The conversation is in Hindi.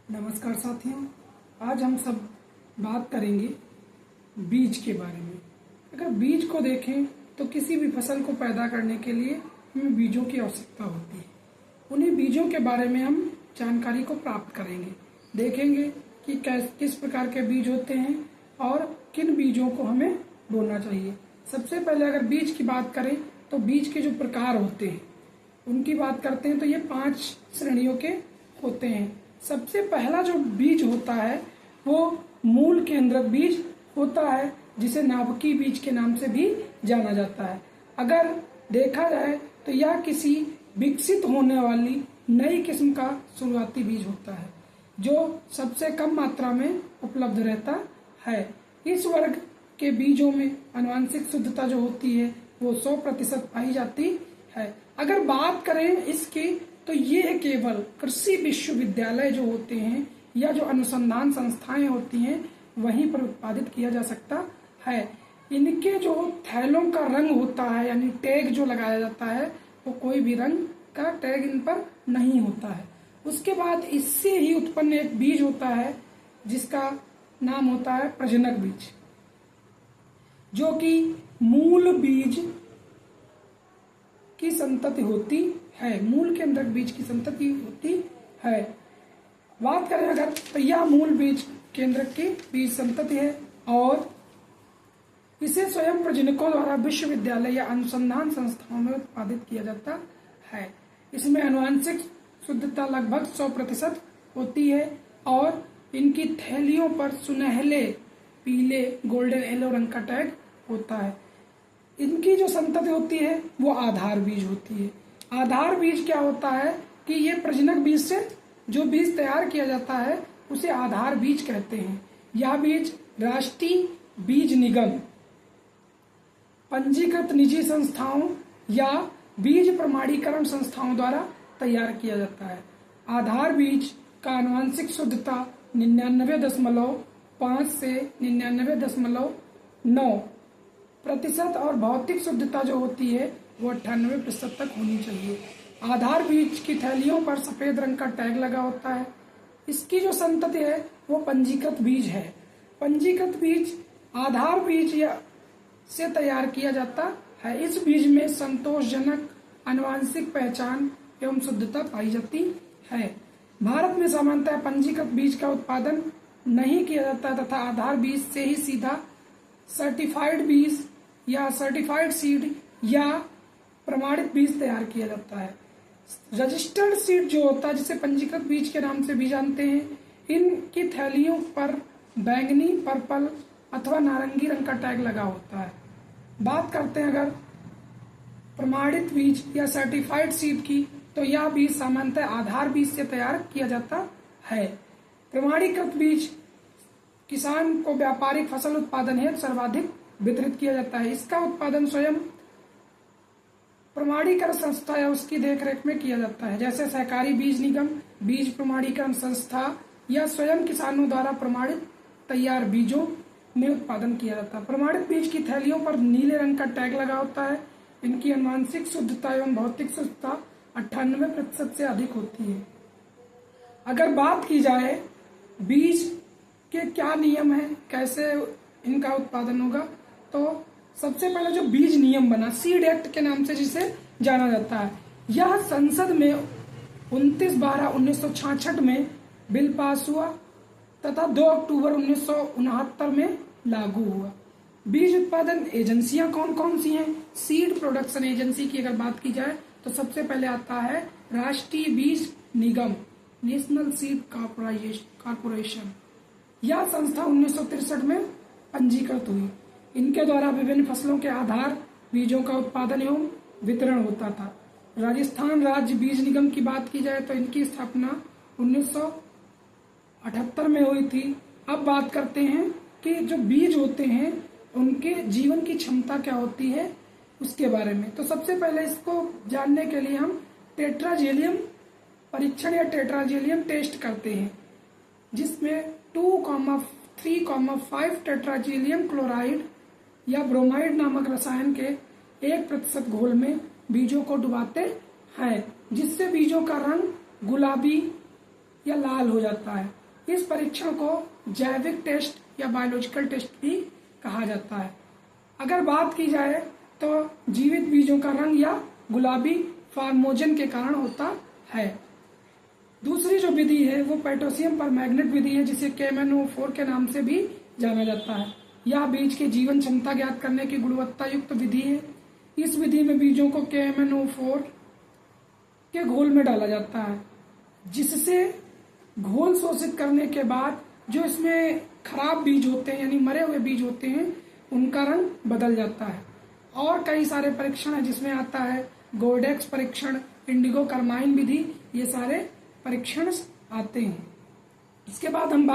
नमस्कार साथियों, आज हम सब बात करेंगे बीज के बारे में। अगर बीज को देखें तो किसी भी फसल को पैदा करने के लिए हमें बीजों की आवश्यकता होती है। उन्हीं बीजों के बारे में हम जानकारी को प्राप्त करेंगे, देखेंगे कि किस प्रकार के बीज होते हैं और किन बीजों को हमें बोना चाहिए। सबसे पहले अगर बीज की बात करें तो बीज के जो प्रकार होते हैं उनकी बात करते हैं तो ये 5 श्रेणियों के होते हैं। सबसे पहला जो बीज होता है वो मूल केंद्रक बीज होता है, जिसे नाभिकीय बीज के नाम से भी जाना जाता है। अगर देखा जाए तो यह किसी विकसित होने वाली नई किस्म का शुरुआती बीज होता है जो सबसे कम मात्रा में उपलब्ध रहता है। इस वर्ग के बीजों में आनुवंशिक शुद्धता जो होती है वो 100% पाई जाती है। अगर बात करें इसकी तो ये केवल कृषि विश्वविद्यालय जो होते हैं या जो अनुसंधान संस्थाएं होती हैं वहीं पर उत्पादित किया जा सकता है। इनके जो थैलों का रंग होता है यानी टैग जो लगाया जाता है वो कोई भी रंग का टैग इन पर नहीं होता है। उसके बाद इससे ही उत्पन्न एक बीज होता है जिसका नाम होता है प्रजनक बीज, जो कि मूल बीज की संतति होती है, मूल केंद्रक बीज की संतति होती है। बात करें अगर तो यह मूल बीज केंद्रक की बीज संतति है और इसे स्वयं प्रजनकों द्वारा विश्वविद्यालय या अनुसंधान संस्थाओं में उत्पादित किया जाता है। इसमें आनुवंशिक शुद्धता लगभग 100% होती है और इनकी थैलियों पर सुनहले पीले गोल्डन येलो रंग का टैग होता है। इनकी जो संतति होती है वो आधार बीज होती है। आधार बीज क्या होता है कि ये प्रजनक बीज से जो बीज तैयार किया जाता है उसे आधार बीज कहते हैं। यह बीज राष्ट्रीय बीज निगम, पंजीकृत निजी संस्थाओं या बीज प्रमाणीकरण संस्थाओं द्वारा तैयार किया जाता है। आधार बीज का आनुवंशिक शुद्धता 99.5 से 99.9% और भौतिक शुद्धता जो होती है वो 98% तक होनी चाहिए। आधार बीज की थैलियों पर सफेद रंग का टैग लगा होता है। इसकी जो संतति है वो पंजीकृत बीज है। पंजीकृत बीज आधार बीज से तैयार किया जाता है। इस बीज में संतोषजनक आनुवंशिक पहचान एवं शुद्धता पाई जाती है। भारत में सामान्यतः पंजीकृत बीज का उत्पादन नहीं किया जाता तथा आधार बीज से ही सीधा सर्टिफाइड बीज या सर्टिफाइड सीड या प्रमाणित बीज तैयार किया जाता है। रजिस्टर्ड सीड जो होता है जिसे पंजीकृत बीज के नाम से भी जानते हैं, इनकी थैलियों पर बैंगनी, पर्पल अथवा नारंगी रंग का टैग लगा होता है। बात करते हैं अगर प्रमाणित बीज या सर्टिफाइड सीड की तो यह बीज सामान्यतः आधार बीज से तैयार किया जाता है। प्रमाणीकृत बीज किसान को व्यापारिक फसल उत्पादन हेतु सर्वाधिक वितरित किया जाता है। इसका उत्पादन स्वयं प्रमाणीकरण संस्था या उसकी देखरेख में किया जाता है, जैसे सहकारी बीज निगम, बीज प्रमाणीकरण संस्था या स्वयं किसानों द्वारा प्रमाणित तैयार बीजों में उत्पादन किया जाता है। प्रमाणित बीज की थैलियों पर नीले रंग का टैग लगा होता है। इनकी आनुवंशिक शुद्धता एवं भौतिक शुद्धता 98% से अधिक होती है। अगर बात की जाए बीज के क्या नियम है, कैसे इनका उत्पादन होगा, तो सबसे पहले जो बीज नियम बना सीड एक्ट के नाम से जिसे जाना जाता है, यह संसद में 29/12/1966 में बिल पास हुआ तथा 2 अक्टूबर 1969 में लागू हुआ। बीज उत्पादन एजेंसियां कौन कौन सी हैं? सीड प्रोडक्शन एजेंसी की अगर बात की जाए तो सबसे पहले आता है राष्ट्रीय बीज निगम, नेशनल सीड कॉर्पोरेशन। यह संस्था 1963 में पंजीकृत हुई। इनके द्वारा विभिन्न फसलों के आधार बीजों का उत्पादन एवं वितरण होता था। राजस्थान राज्य बीज निगम की बात की जाए तो इनकी स्थापना 1978 में हुई थी। अब बात करते हैं कि जो बीज होते हैं उनके जीवन की क्षमता क्या होती है उसके बारे में। तो सबसे पहले इसको जानने के लिए हम टेट्राजेलियम परीक्षण या टेट्राजेलियम टेस्ट करते हैं, जिसमें 2,3,5 टेट्राजेलियम क्लोराइड या ब्रोमाइड नामक रसायन के 1% घोल में बीजों को डुबाते हैं, जिससे बीजों का रंग गुलाबी या लाल हो जाता है। इस परीक्षण को जैविक टेस्ट या बायोलॉजिकल टेस्ट भी कहा जाता है। अगर बात की जाए तो जीवित बीजों का रंग या गुलाबी फार्मोजन के कारण होता है। दूसरी जो विधि है वो पोटेशियम परमैंगनेट विधि है, जिसे KMnO4 के नाम से भी जाना जाता है। यह बीज के जीवन क्षमता ज्ञात करने की गुणवत्ता युक्त विधि है। इस विधि में बीजों को KMnO4 के घोल में डाला जाता है, जिससे घोल शोषित करने के बाद जो इसमें खराब बीज होते हैं यानी मरे हुए बीज होते हैं उनका रंग बदल जाता है। और कई सारे परीक्षण है जिसमें आता है गोल्डेक्स परीक्षण, इंडिगो कार्माइन विधि, ये सारे परीक्षण आते हैं। इसके बाद हम बात